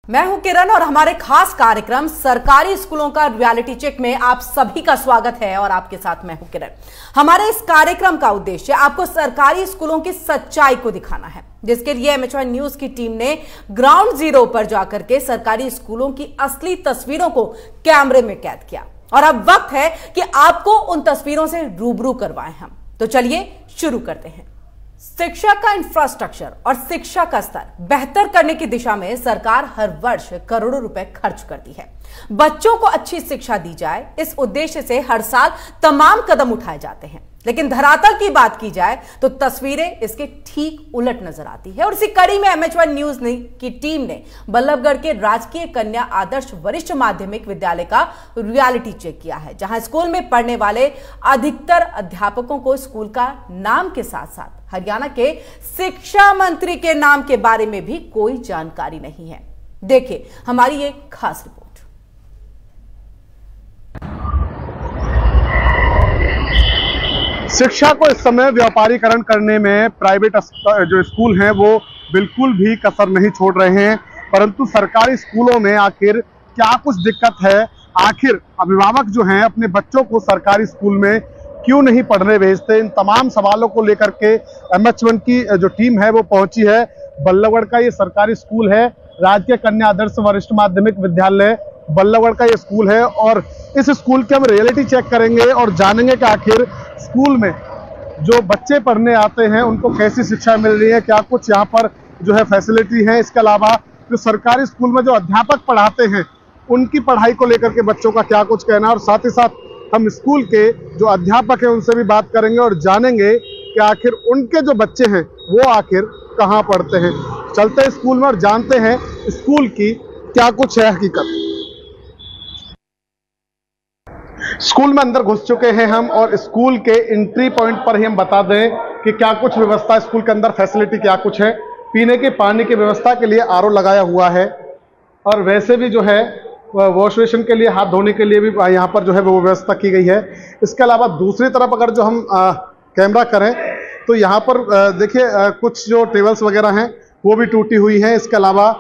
मैं हूं किरण और हमारे खास कार्यक्रम सरकारी स्कूलों का रियलिटी चेक में आप सभी का स्वागत है और आपके साथ मैं हूं किरण। हमारे इस कार्यक्रम का उद्देश्य आपको सरकारी स्कूलों की सच्चाई को दिखाना है, जिसके लिए MHY न्यूज की टीम ने ग्राउंड जीरो पर जाकर के सरकारी स्कूलों की असली तस्वीरों को कैमरे में कैद किया और अब वक्त है कि आपको उन तस्वीरों से रूबरू करवाएं हम। तो चलिए शुरू करते हैं। शिक्षा का इंफ्रास्ट्रक्चर और शिक्षा का स्तर बेहतर करने की दिशा में सरकार हर वर्ष करोड़ों रुपए खर्च करती है। बच्चों को अच्छी शिक्षा दी जाए, इस उद्देश्य से हर साल तमाम कदम उठाए जाते हैं, लेकिन धरातल की बात की जाए तो तस्वीरें इसके ठीक उलट नजर आती है। और इसी कड़ी में MHY न्यूज की टीम ने बल्लभगढ़ के राजकीय कन्या आदर्श वरिष्ठ माध्यमिक विद्यालय का रियलिटी चेक किया है, जहां स्कूल में पढ़ने वाले अधिकतर अध्यापकों को स्कूल का नाम के साथ साथ हरियाणा के शिक्षा मंत्री के नाम के बारे में भी कोई जानकारी नहीं है। देखिए हमारी ये खास रिपोर्ट। शिक्षा को इस समय व्यापारीकरण करने में प्राइवेट जो स्कूल हैं वो बिल्कुल भी कसर नहीं छोड़ रहे हैं, परंतु सरकारी स्कूलों में आखिर क्या कुछ दिक्कत है? आखिर अभिभावक जो हैं अपने बच्चों को सरकारी स्कूल में क्यों नहीं पढ़ने भेजते? इन तमाम सवालों को लेकर के MH1 की जो टीम है वो पहुंची है। बल्लभगढ़ का ये सरकारी स्कूल है, राजकीय कन्या आदर्श वरिष्ठ माध्यमिक विद्यालय बल्लभगढ़ का ये स्कूल है और इस स्कूल के हम रियलिटी चेक करेंगे और जानेंगे कि आखिर स्कूल में जो बच्चे पढ़ने आते हैं उनको कैसी शिक्षा मिल रही है, क्या कुछ यहाँ पर जो है फैसिलिटी है। इसके अलावा जो सरकारी स्कूल में जो अध्यापक पढ़ाते हैं उनकी पढ़ाई को लेकर के बच्चों का क्या कुछ कहना है, और साथ ही साथ हम स्कूल के जो अध्यापक हैं उनसे भी बात करेंगे और जानेंगे कि आखिर उनके जो बच्चे हैं वो आखिर कहाँ पढ़ते हैं। चलते हैं स्कूल में और जानते हैं स्कूल की क्या कुछ है हकीकत। स्कूल में अंदर घुस चुके हैं हम और स्कूल के एंट्री पॉइंट पर ही हम बता दें कि क्या कुछ व्यवस्था स्कूल के अंदर, फैसिलिटी क्या कुछ है। पीने के पानी की व्यवस्था के लिए RO लगाया हुआ है और वैसे भी जो है वॉश बेसिन के लिए, हाथ धोने के लिए भी यहाँ पर जो है वो व्यवस्था की गई है। इसके अलावा दूसरी तरफ अगर जो हम कैमरा करें तो यहाँ पर देखिए कुछ जो टेबल्स वगैरह हैं वो भी टूटी हुई हैं। इसके अलावा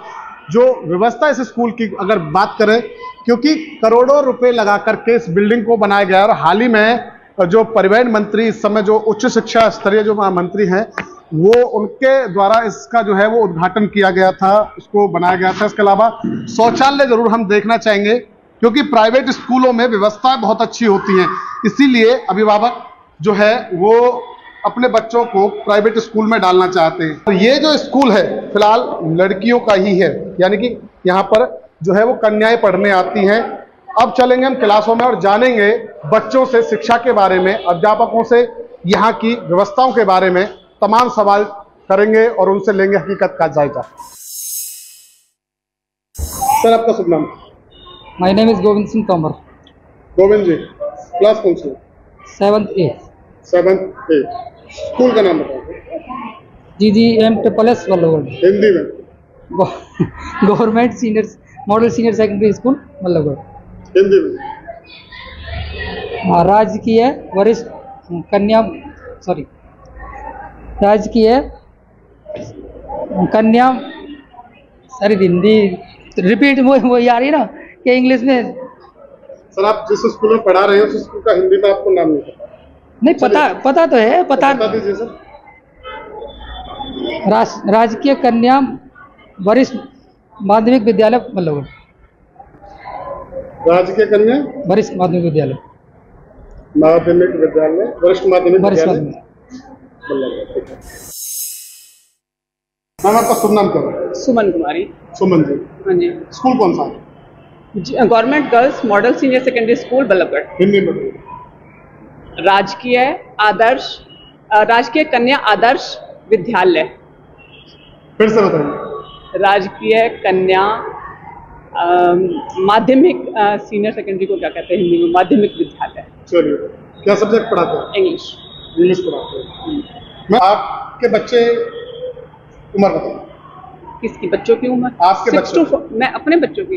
जो व्यवस्था इस स्कूल की अगर बात करें, क्योंकि करोड़ों रुपए लगा करके इस बिल्डिंग को बनाया गया और हाल ही में जो परिवहन मंत्री इस समय जो उच्च शिक्षा स्तरीय जो मंत्री हैं वो उनके द्वारा इसका जो है वो उद्घाटन किया गया था, उसको बनाया गया था। इसके अलावा शौचालय जरूर हम देखना चाहेंगे, क्योंकि प्राइवेट स्कूलों में व्यवस्थाएं बहुत अच्छी होती हैं, इसीलिए अभिभावक जो है वो अपने बच्चों को प्राइवेट स्कूल में डालना चाहते हैं। और ये जो स्कूल है फिलहाल लड़कियों का ही है, यानी कि यहाँ पर जो है वो कन्याएं पढ़ने आती हैं। अब चलेंगे हम क्लासों में और जानेंगे बच्चों से शिक्षा के बारे में, अध्यापकों से यहाँ की व्यवस्थाओं के बारे में तमाम सवाल करेंगे और उनसे लेंगे हकीकत का जायजा। सर आपका शुभ नाम? My name is Govind Singh Tomar. Govind ji, class कौन सी? 7th A। 7th A। School का नाम बताओ। GGM triple Ballabhgarh. हिंदी में? Government senior model senior secondary school Ballabhgarh. Hindi में? राजकीय वरिष्ठ कन्या राजकीय कन्या हिंदी रिपीट वो आ रही ना कि इंग्लिश में। सर आप जिस स्कूल में पढ़ा रहे हो उस स्कूल का हिंदी में आपको नाम नहीं पता? नहीं पता तो है, बता दीजिए सर। राजकीय कन्या वरिष्ठ माध्यमिक विद्यालय बल्लभगढ़। राजकीय कन्या वरिष्ठ माध्यमिक विद्यालय वरिष्ठ माध्यमिक विद्यालय। मैम आपका शुभ नाम क्या है? सुमन कुमारी। सुमन जी, हाँ जी। स्कूल कौन सा है? Government girls model senior secondary school Ballabhgarh. Hindi में? राजकीय कन्या आदर्श विद्यालय। फिर से बताइए। राजकीय कन्या माध्यमिक सीनियर सेकेंडरी को क्या कहते हैं हिंदी में? माध्यमिक विद्यालय। चलिए, क्या सब्जेक्ट पढ़ाते हैं? इंग्लिश पढ़ाते हैं। मैं आपके बच्चे उम्र बताइए। किसकी बच्चों की उम्र? आपके बच्चों? मैं अपने बच्चों की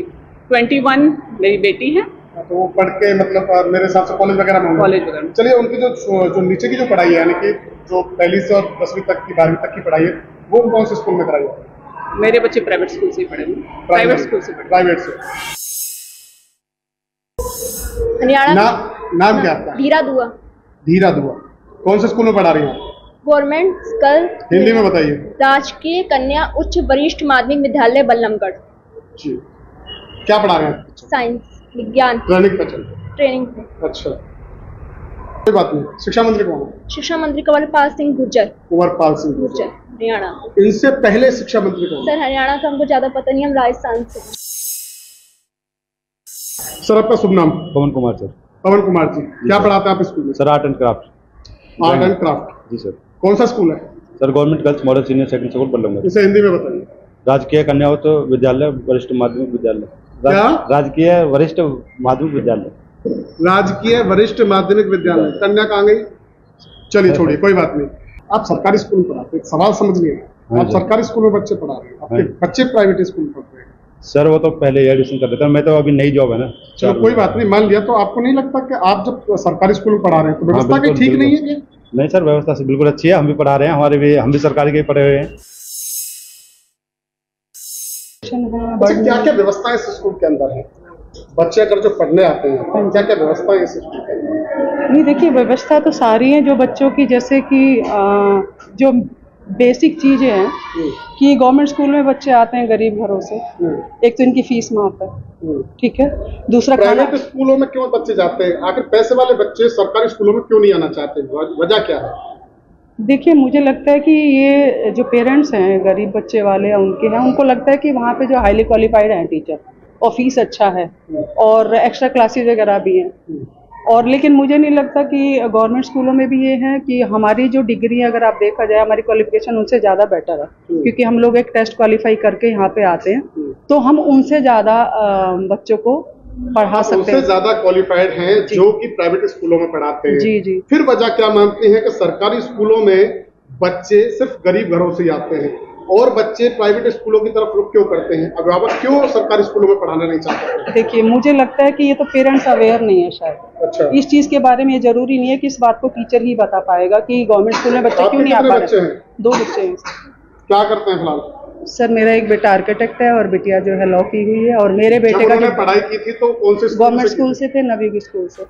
21 मेरी बेटी है। तो वो पढ़ के मतलब मेरे हिसाब से कॉलेज वगैरह में? कॉलेज वगैरह में। चलिए, उनकी जो नीचे की जो पढ़ाई है, यानी कि जो पहली से और 10वीं तक की 12वीं तक की पढ़ाई है, वो कौन से स्कूल में कराई है? मेरे बच्चे प्राइवेट स्कूल से ही पढ़े हैं। प्राइवेट स्कूल से पढ़े। प्राइवेट से। हरियाणा। नाम क्या आपका? धीरा दुआ। धीरा दुआ। कौन से स्कूल में पढ़ा रही हैं? Government school. हिंदी में बताइए। राजकीय कन्या उच्च वरिष्ठ माध्यमिक विद्यालय बल्लभगढ़। जी। क्या पढ़ा रहे हैं? साइंस विज्ञान। ट्रेनिंग पे चल। ट्रेनिंग पे। अच्छा, कोई बात नहीं। शिक्षा मंत्री कौन है? शिक्षा मंत्री कंवरपाल सिंह गुर्जर। कंवरपाल सिंह गुर्जर हरियाणा। इनसे पहले शिक्षा मंत्री कौन? सर हरियाणा का हमको ज्यादा पता नहीं, हम राजस्थान से। सर आपका शुभ नाम? पवन कुमार सर। पवन कुमार जी, क्या पढ़ाते हैं आप स्कूल में? Sir art and craft. Art and craft. जी सर। कौन सा स्कूल है? Sir government girls model senior secondary school Ballabhgarh. इसे हिंदी में बताइए। राजकीय कन्या विद्यालय वरिष्ठ माध्यमिक विद्यालय। क्या? राजकीय वरिष्ठ माध्यमिक विद्यालय। राजकीय वरिष्ठ माध्यमिक विद्यालय। कन्या कहाँ गई? चलिए छोड़िए, कोई बात नहीं। आप सरकारी स्कूल में पढ़ाते हैं, सवाल समझिए। आप सरकारी स्कूल में बच्चे पढ़ा रहे हैं, आपके बच्चे प्राइवेट स्कूल में पढ़ रहे हैं। सर वो तो पहले एडमिशन कर देता, मैं तो अभी नई जॉब है ना। चलो कोई बात नहीं, मान लिया। तो आपको नहीं लगता कि आप जब सरकारी स्कूल में पढ़ा रहे हैं तो व्यवस्था की ठीक नहीं है? नहीं सर, व्यवस्था से बिल्कुल अच्छी है। हम भी पढ़ा रहे हैं, हम भी सरकारी के ही पढ़े हुए हैं। क्या क्या व्यवस्था इस स्कूल के अंदर है? बच्चे अगर जो पढ़ने आते हैं, क्या क्या व्यवस्था है इस स्कूल के अंदर? नहीं देखिए, व्यवस्था तो सारी है जो बच्चों की, जैसे कि जो बेसिक चीजें हैं कि गवर्नमेंट स्कूल में बच्चे आते हैं गरीब घरों से, एक तो इनकी फीस माफ है, ठीक है। दूसरा, प्राइवेट स्कूलों में क्यों बच्चे जाते हैं? आखिर पैसे वाले बच्चे सरकारी स्कूलों में क्यों नहीं आना चाहते? वजह क्या है? देखिए, मुझे लगता है कि ये जो पेरेंट्स हैं गरीब बच्चे वाले हैं उनके हैं, उनको लगता है कि वहाँ पे जो हाईली क्वालिफाइड हैं टीचर और फीस अच्छा है और एक्स्ट्रा क्लासेस वगैरह भी हैं। और लेकिन मुझे नहीं लगता कि गवर्नमेंट स्कूलों में भी ये है कि हमारी जो डिग्री है, अगर आप देखा जाए, हमारी क्वालिफिकेशन उनसे ज़्यादा बेटर है, क्योंकि हम लोग एक टेस्ट क्वालिफाई करके यहाँ पे आते हैं, तो हम उनसे ज़्यादा बच्चों को पढ़ा सकते हैं। उनसे ज़्यादा क्वालिफाइड हैं जो कि प्राइवेट स्कूलों में पढ़ाते हैं। जी जी। फिर वजह क्या मानते हैं कि सरकारी स्कूलों में बच्चे सिर्फ गरीब घरों से आते हैं और बच्चे प्राइवेट स्कूलों की तरफ रुख क्यों करते हैं? अभिभावक क्यों सरकारी स्कूलों में पढ़ाना नहीं चाहते? देखिए, मुझे लगता है कि ये तो पेरेंट्स अवेयर नहीं है शायद। अच्छा। इस चीज के बारे में ये जरूरी नहीं है कि इस बात को टीचर ही बता पाएगा कि गवर्नमेंट स्कूल में बच्चे क्यों नहीं आ पा रहे। 2 बच्चे हैं। क्या करते हैं फिलहाल? सर मेरा एक बेटा आर्किटेक्ट है और बिटिया जो है लॉ की हुई है। और मेरे बेटे का पढ़ाई की थी तो कौन से गवर्नमेंट स्कूल से थे? नवयुग स्कूल से।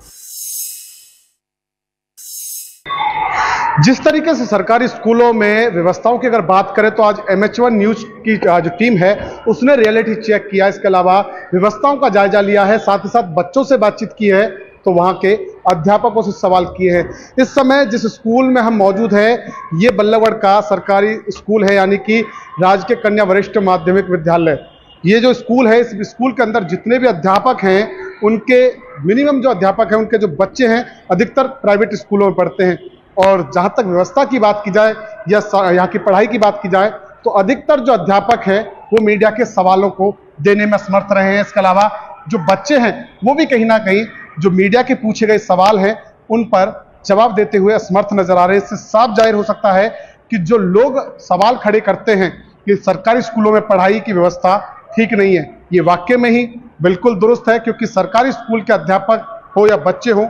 जिस तरीके से सरकारी स्कूलों में व्यवस्थाओं की अगर बात करें तो आज MH1 न्यूज की जो टीम है उसने रियलिटी चेक किया, इसके अलावा व्यवस्थाओं का जायजा लिया है, साथ ही साथ बच्चों से बातचीत की है, तो वहां के अध्यापकों से सवाल किए हैं। इस समय जिस स्कूल में हम मौजूद हैं ये बल्लभगढ़ का सरकारी स्कूल है, यानी कि राजकीय कन्या वरिष्ठ माध्यमिक विद्यालय। ये जो स्कूल है, इस स्कूल के अंदर जितने भी अध्यापक हैं उनके मिनिमम जो अध्यापक हैं उनके जो बच्चे हैं अधिकतर प्राइवेट स्कूलों में पढ़ते हैं। और जहाँ तक व्यवस्था की बात की जाए या यहाँ की पढ़ाई की बात की जाए तो अधिकतर जो अध्यापक हैं वो मीडिया के सवालों को देने में असमर्थ रहे हैं। इसके अलावा जो बच्चे हैं वो भी कहीं ना कहीं जो मीडिया के पूछे गए सवाल हैं उन पर जवाब देते हुए असमर्थ नजर आ रहे हैं। इससे साफ जाहिर हो सकता है कि जो लोग सवाल खड़े करते हैं कि सरकारी स्कूलों में पढ़ाई की व्यवस्था ठीक नहीं है, ये वाकई में ही बिल्कुल दुरुस्त है, क्योंकि सरकारी स्कूल के अध्यापक हो या बच्चे हो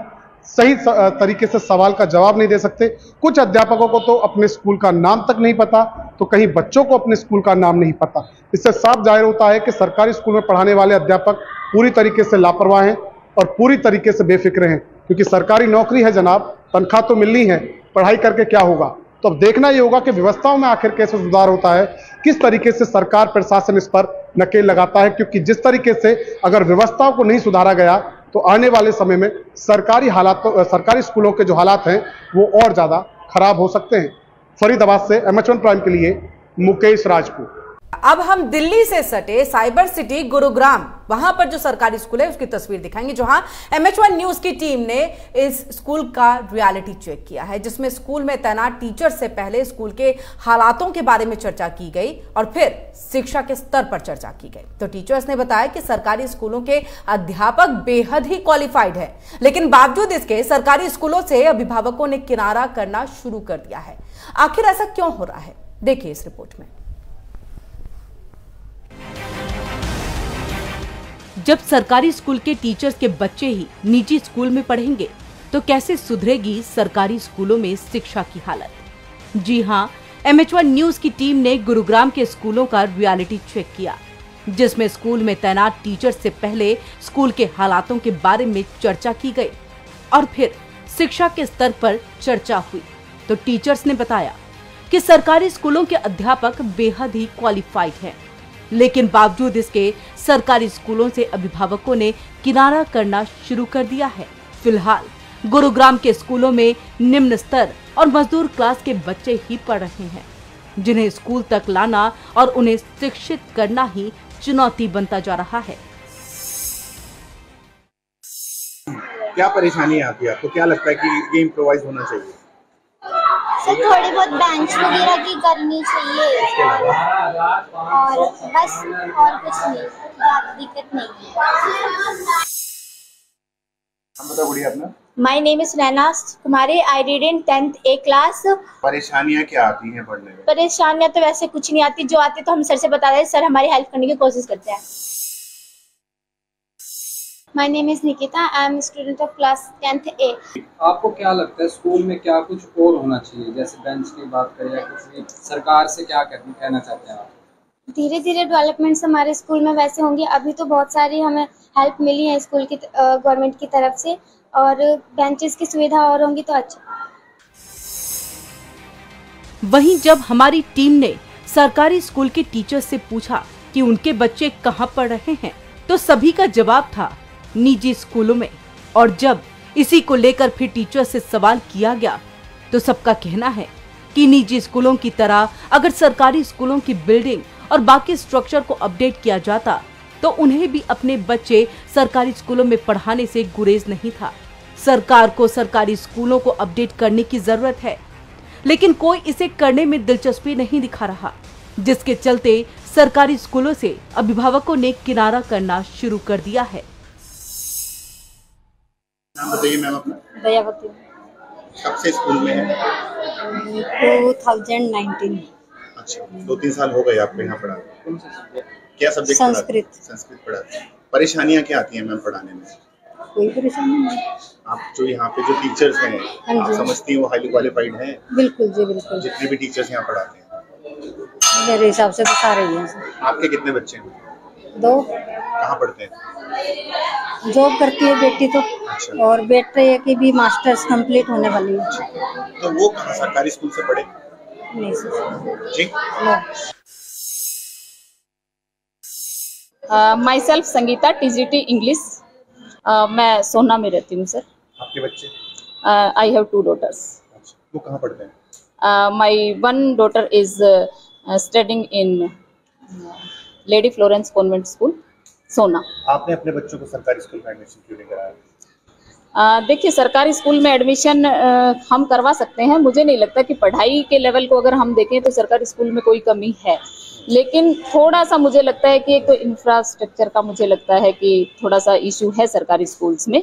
सही तरीके से सवाल का जवाब नहीं दे सकते। कुछ अध्यापकों को तो अपने स्कूल का नाम तक नहीं पता, तो कहीं बच्चों को अपने स्कूल का नाम नहीं पता। इससे साफ जाहिर होता है कि सरकारी स्कूल में पढ़ाने वाले अध्यापक पूरी तरीके से लापरवाह हैं और पूरी तरीके से बेफिक्र हैं, क्योंकि सरकारी नौकरी है जनाब, तनख्वाह तो मिलनी है, पढ़ाई करके क्या होगा। तो अब देखना ये होगा कि व्यवस्थाओं में आखिर कैसे सुधार होता है, किस तरीके से सरकार प्रशासन इस पर नकेल लगाता है, क्योंकि जिस तरीके से अगर व्यवस्थाओं को नहीं सुधारा गया तो आने वाले समय में सरकारी स्कूलों के जो हालात हैं वो और ज्यादा खराब हो सकते हैं। फरीदाबाद से MH1 प्राइम के लिए मुकेश राजपूत। अब हम दिल्ली से सटे साइबर सिटी गुरुग्राम, वहां पर जो सरकारी स्कूल है उसकी तस्वीर दिखाएंगे, जहां MH1 न्यूज की टीम ने इस स्कूल का रियलिटी चेक किया है, जिसमें स्कूल में तैनात टीचर से पहले स्कूल के हालातों के बारे में चर्चा की गई और फिर शिक्षा के स्तर पर चर्चा की गई। तो टीचर्स ने बताया कि सरकारी स्कूलों के अध्यापक बेहद ही क्वालिफाइड है, लेकिन बावजूद इसके सरकारी स्कूलों से अभिभावकों ने किनारा करना शुरू कर दिया है। आखिर ऐसा क्यों हो रहा है, देखिए इस रिपोर्ट में। जब सरकारी स्कूल के टीचर्स के बच्चे ही निजी स्कूल में पढ़ेंगे तो कैसे सुधरेगी सरकारी स्कूलों में शिक्षा की हालत। जी हां, MH1 न्यूज की टीम ने गुरुग्राम के स्कूलों का रियलिटी चेक किया, जिसमें स्कूल में तैनात टीचर से पहले स्कूल के हालातों के बारे में चर्चा की गई और फिर शिक्षा के स्तर पर चर्चा हुई। तो टीचर्स ने बताया कि सरकारी स्कूलों के अध्यापक बेहद ही क्वालिफाइड हैं, लेकिन बावजूद इसके सरकारी स्कूलों से अभिभावकों ने किनारा करना शुरू कर दिया है। फिलहाल गुरुग्राम के स्कूलों में निम्न स्तर और मजदूर क्लास के बच्चे ही पढ़ रहे हैं, जिन्हें स्कूल तक लाना और उन्हें शिक्षित करना ही चुनौती बनता जा रहा है। क्या परेशानी आती है आपको? क्या लगता है कि ये इम्प्रोवाइज होना चाहिए? सर थोड़ी बहुत बेंच वगैरह की करनी चाहिए और बस, और कुछ नहीं, ज्यादा दिक्कत नहीं है। हम बता बढ़िया अपना। My name is Naina Kumari, I read in 10th A class. परेशानियाँ क्या आती हैं पढ़ने में? परेशानियाँ तो वैसे कुछ नहीं आती, जो आती तो हम सर से बता दें, सर हमारी हेल्प करने की कोशिश करते हैं। My name is Nikita, I am student of class 10th A। आपको क्या लगता है स्कूल में क्या कुछ और होना चाहिए, जैसे बेंच की बात करें या कुछ भी? सरकार से क्या कहना चाहते हैं आप? धीरे धीरे डेवलपमेंट्स हमारे स्कूल में वैसे होंगे। अभी तो बहुत सारी हमें हेल्प मिली है स्कूल की गवर्नमेंट की तरफ से, और बेंचेस की सुविधा और होंगी तो अच्छा। वहीं जब हमारी टीम ने सरकारी स्कूल के टीचर्स से पूछा कि उनके बच्चे कहां पढ़ रहे हैं, तो सभी का जवाब था निजी स्कूलों में। और जब इसी को लेकर फिर टीचर से सवाल किया गया तो सबका कहना है कि निजी स्कूलों की तरह अगर सरकारी स्कूलों की बिल्डिंग और बाकी स्ट्रक्चर को अपडेट किया जाता तो उन्हें भी अपने बच्चे सरकारी स्कूलों में पढ़ाने से गुरेज नहीं था। सरकार को सरकारी स्कूलों को अपडेट करने की जरूरत है, लेकिन कोई इसे करने में दिलचस्पी नहीं दिखा रहा, जिसके चलते सरकारी स्कूलों से अभिभावकों ने किनारा करना शुरू कर दिया है। नाम बताइए मैम अपना। दयावती। कब से स्कूल में है? 2019। अच्छा, 2-3 साल हो गए आपको यहाँ पढ़ा। क्या सब्जेक्ट? संस्कृत। संस्कृत पढ़ाते हैं। परेशानियाँ क्या आती हैं मैम पढ़ाने में? कोई परेशानी नहीं। आप जो यहाँ पे जो टीचर्स हैं, आप समझती हैं वो हाईली क्वालिफाइड हैं? बिल्कुल जी बिल्कुल। जितने भी टीचर्स यहाँ पढ़ाते हैं मेरे हिसाब से तो सारे ही हैं। आपके कितने बच्चे हैं? 2। कहाँ पढ़ते हैं? जॉब करती है बेटी तो। अच्छा। और बेटे की भी मास्टर्स कंप्लीट होने वाली है। तो वो कहाँ सरकारी स्कूल से पढ़े? नहीं सर जी। Myself Sangeeta, TGT English. मैं सोना में रहती हूँ सर। आपके बच्चे? I have 2 daughters। अच्छा, वो कहाँ पढ़ते हैं? My 1 daughter is studying in lady Florence convent school, Sohna. आपने अपने बच्चों को सरकारी स्कूल में एडमिशन क्यों नहीं कराया? देखिए, सरकारी स्कूल में एडमिशन हम करवा सकते हैं। मुझे नहीं लगता कि पढ़ाई के लेवल को अगर हम देखें तो सरकारी स्कूल में कोई कमी है, लेकिन थोड़ा सा मुझे लगता है कि एक तो इंफ्रास्ट्रक्चर का मुझे लगता है कि थोड़ा सा इशू है सरकारी स्कूल्स में।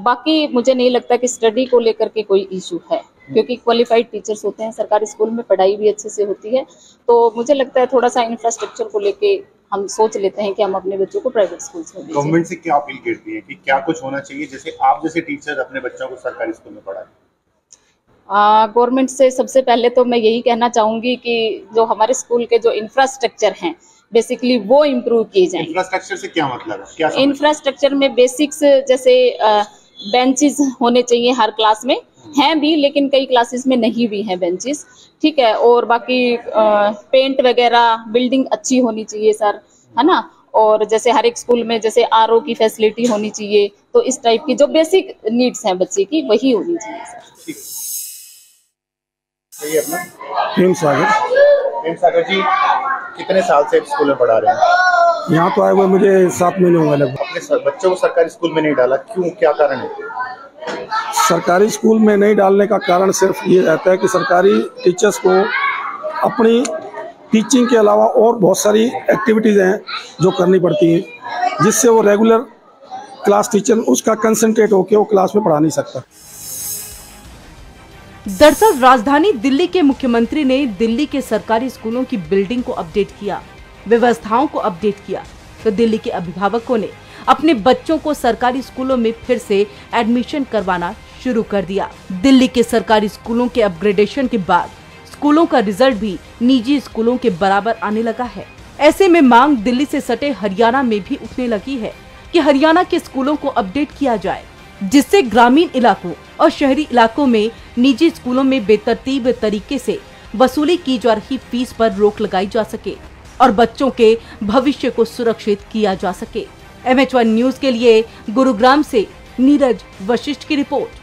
बाकी मुझे नहीं लगता कि स्टडी को लेकर के कोई इशू है, क्योंकि क्वालिफाइड टीचर्स होते हैं सरकारी स्कूल में, पढ़ाई भी अच्छे से होती है। तो मुझे लगता है थोड़ा सा इंफ्रास्ट्रक्चर को लेके हम सोच लेते हैं कि हम अपने बच्चों को प्राइवेट स्कूल्स में भेजें। गवर्नमेंट से क्या अपील करती है कि क्या कुछ होना चाहिए, जैसे आप जैसे टीचर अपने बच्चों को सरकारी स्कूल में पढ़ाएं? गवर्नमेंट से सबसे पहले तो मैं यही कहना चाहूंगी कि जो हमारे स्कूल के जो इंफ्रास्ट्रक्चर हैं बेसिकली वो इम्प्रूव किए जाएं। इंफ्रास्ट्रक्चर से क्या मतलब है? क्या इंफ्रास्ट्रक्चर में बेसिक्स जैसे बेंचेस होने चाहिए हर क्लास में, हैं भी लेकिन कई क्लासेस में नहीं भी हैं बेंचेस, ठीक है। और बाकी पेंट वगैरह, बिल्डिंग अच्छी होनी चाहिए सर, है ना। और जैसे हर एक स्कूल में जैसे RO की फैसिलिटी होनी चाहिए, तो इस टाइप की जो बेसिक नीड्स हैं बच्चे की वही होनी चाहिए सर। प्रेम सागर जी, कितने साल से स्कूल में पढ़ा रहे हैं? यहाँ तो आए हुए मुझे 7 महीने हुए लगभग। अपने बच्चों को सरकारी स्कूल में नहीं डाला, क्यों, क्या कारण है? सरकारी स्कूल में नहीं डालने का कारण सिर्फ ये रहता है कि सरकारी टीचर्स को अपनी टीचिंग के अलावा और बहुत सारी एक्टिविटीज़ हैं जो करनी पड़ती हैं, जिससे वो रेगुलर क्लास टीचर उसका कंसंट्रेट होकर वो क्लास में पढ़ा नहीं सकता। दरअसल राजधानी दिल्ली के मुख्यमंत्री ने दिल्ली के सरकारी स्कूलों की बिल्डिंग को अपडेट किया, व्यवस्थाओं को अपडेट किया, तो दिल्ली के अभिभावकों ने अपने बच्चों को सरकारी स्कूलों में फिर से एडमिशन करवाना शुरू कर दिया। दिल्ली के सरकारी स्कूलों के अपग्रेडेशन के बाद स्कूलों का रिजल्ट भी निजी स्कूलों के बराबर आने लगा है। ऐसे में मांग दिल्ली से सटे हरियाणा में भी उठने लगी है कि हरियाणा के स्कूलों को अपडेट किया जाए, जिससे ग्रामीण इलाकों और शहरी इलाकों में निजी स्कूलों में बेतरतीब तरीके से वसूली की जा रही फीस पर रोक लगाई जा सके और बच्चों के भविष्य को सुरक्षित किया जा सके। MH1 न्यूज के लिए गुरुग्राम से नीरज वशिष्ठ की रिपोर्ट।